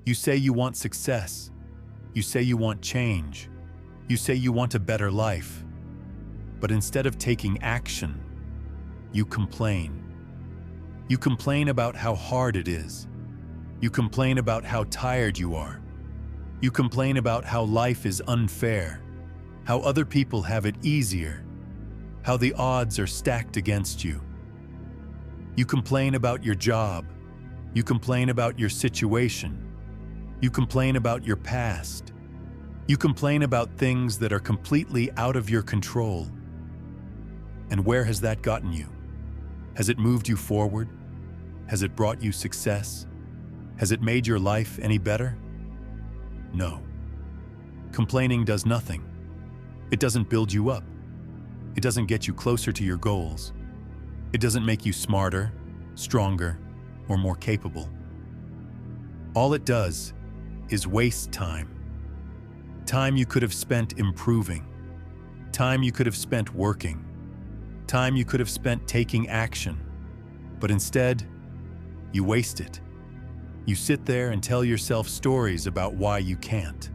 You say you want success. You say you want change. You say you want a better life. But instead of taking action, you complain. You complain about how hard it is. You complain about how tired you are. You complain about how life is unfair, how other people have it easier, how the odds are stacked against you. You complain about your job. You complain about your situation. You complain about your past. You complain about things that are completely out of your control. And where has that gotten you? Has it moved you forward? Has it brought you success? Has it made your life any better? No. Complaining does nothing. It doesn't build you up. It doesn't get you closer to your goals. It doesn't make you smarter, stronger, or more capable. All it does is waste time. Time you could have spent improving. Time you could have spent working. Time you could have spent taking action. But instead, you waste it. You sit there and tell yourself stories about why you can't.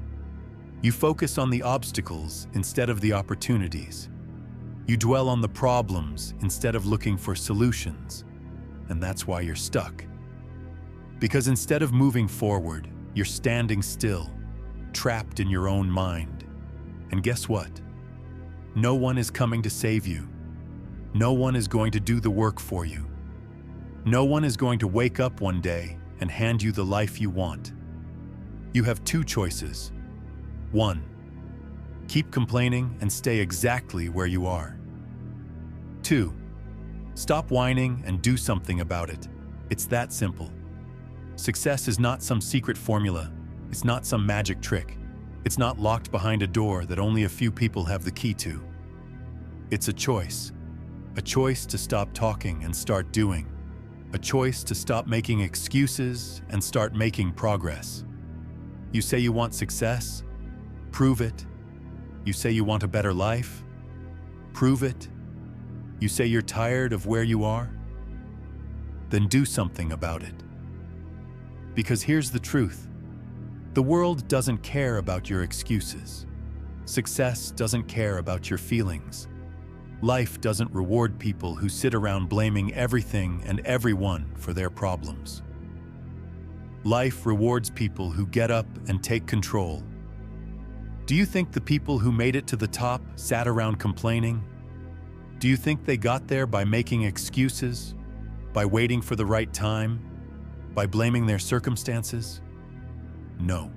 You focus on the obstacles instead of the opportunities. You dwell on the problems instead of looking for solutions. And that's why you're stuck. Because instead of moving forward, you're standing still, trapped in your own mind. And guess what? No one is coming to save you. No one is going to do the work for you. No one is going to wake up one day and hand you the life you want. You have two choices. 1. Keep complaining and stay exactly where you are. 2. Stop whining and do something about it. It's that simple. Success is not some secret formula. It's not some magic trick. It's not locked behind a door that only a few people have the key to. It's a choice. A choice to stop talking and start doing. A choice to stop making excuses and start making progress. You say you want success? Prove it. You say you want a better life? Prove it. You say you're tired of where you are? Then do something about it. Because here's the truth. The world doesn't care about your excuses. Success doesn't care about your feelings. Life doesn't reward people who sit around blaming everything and everyone for their problems. Life rewards people who get up and take control. Do you think the people who made it to the top sat around complaining? Do you think they got there by making excuses? By waiting for the right time? By blaming their circumstances? No.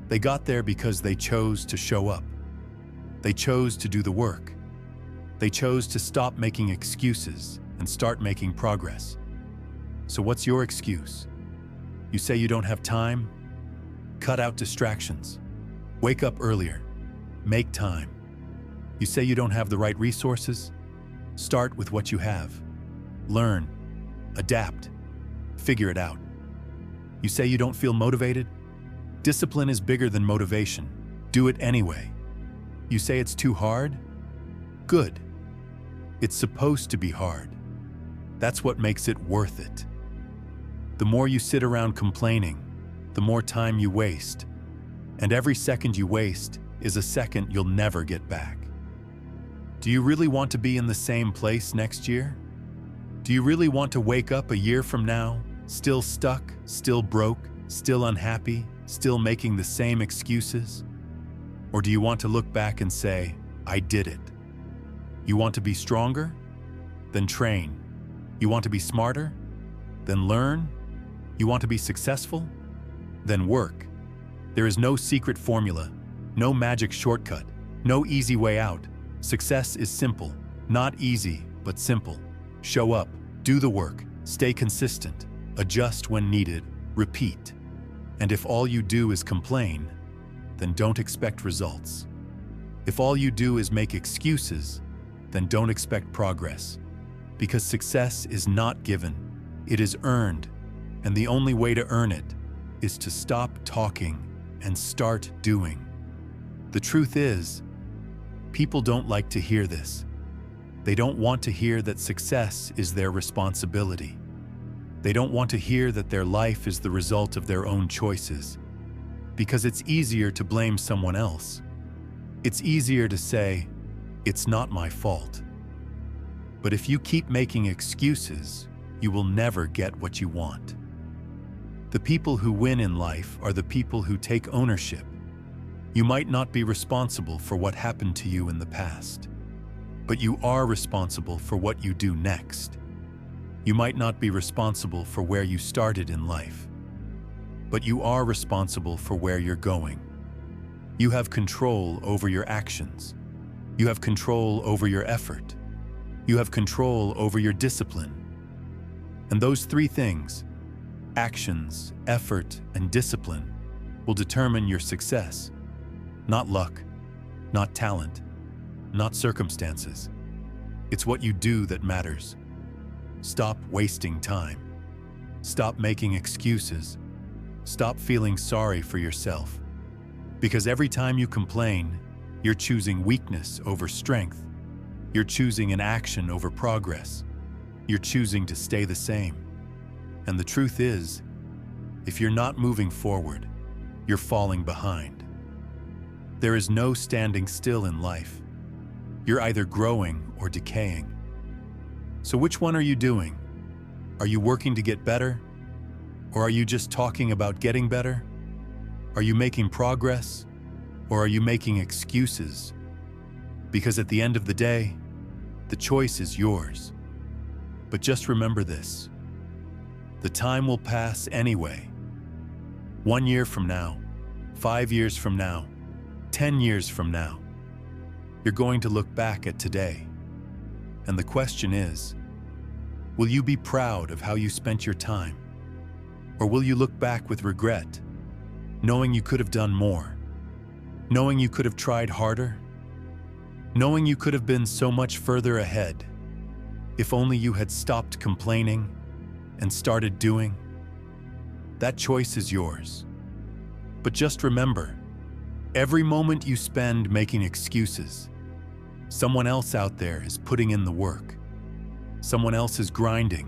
They got there because they chose to show up. They chose to do the work. They chose to stop making excuses and start making progress. So what's your excuse? You say you don't have time? Cut out distractions. Wake up earlier. Make time. You say you don't have the right resources? Start with what you have. Learn. Adapt. Figure it out. You say you don't feel motivated? Discipline is bigger than motivation. Do it anyway. You say it's too hard? Good. It's supposed to be hard. That's what makes it worth it. The more you sit around complaining, the more time you waste. And every second you waste is a second you'll never get back. Do you really want to be in the same place next year? Do you really want to wake up a year from now, still stuck, still broke, still unhappy, still making the same excuses? Or do you want to look back and say, I did it? You want to be stronger? Then train. You want to be smarter? Then learn. You want to be successful? Then work. There is no secret formula, no magic shortcut, no easy way out. Success is simple, not easy, but simple. Show up, do the work, stay consistent, adjust when needed, repeat. And if all you do is complain, then don't expect results. If all you do is make excuses, then don't expect progress. Because success is not given, it is earned. And the only way to earn it is to stop talking and start doing. The truth is, people don't like to hear this. They don't want to hear that success is their responsibility. They don't want to hear that their life is the result of their own choices, because it's easier to blame someone else. It's easier to say, "It's not my fault." But if you keep making excuses, you will never get what you want. The people who win in life are the people who take ownership. You might not be responsible for what happened to you in the past, but you are responsible for what you do next. You might not be responsible for where you started in life, but you are responsible for where you're going. You have control over your actions. You have control over your effort. You have control over your discipline. And those three things, actions, effort, and discipline, will determine your success. Not luck, not talent, not circumstances. It's what you do that matters. Stop wasting time. Stop making excuses. Stop feeling sorry for yourself. Because every time you complain, you're choosing weakness over strength. You're choosing inaction over progress. You're choosing to stay the same. And the truth is, if you're not moving forward, you're falling behind. There is no standing still in life. You're either growing or decaying. So which one are you doing? Are you working to get better? Or are you just talking about getting better? Are you making progress? Or are you making excuses? Because at the end of the day, the choice is yours. But just remember this: the time will pass anyway. 1 year from now, 5 years from now, 10 years from now, you're going to look back at today. And the question is, will you be proud of how you spent your time? Or will you look back with regret, knowing you could have done more, knowing you could have tried harder, knowing you could have been so much further ahead if only you had stopped complaining and started doing? That choice is yours. But just remember, every moment you spend making excuses, someone else out there is putting in the work. Someone else is grinding.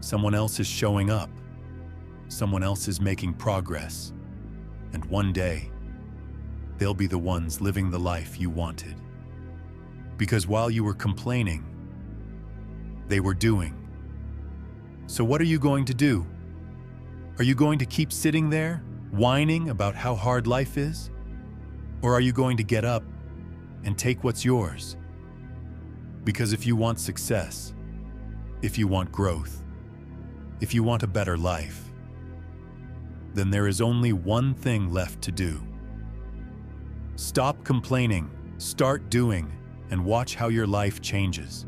Someone else is showing up. Someone else is making progress. And one day, they'll be the ones living the life you wanted. Because while you were complaining, they were doing. So what are you going to do? Are you going to keep sitting there, whining about how hard life is? Or are you going to get up and take what's yours? Because if you want success, if you want growth, if you want a better life, then there is only one thing left to do. Stop complaining, start doing, and watch how your life changes.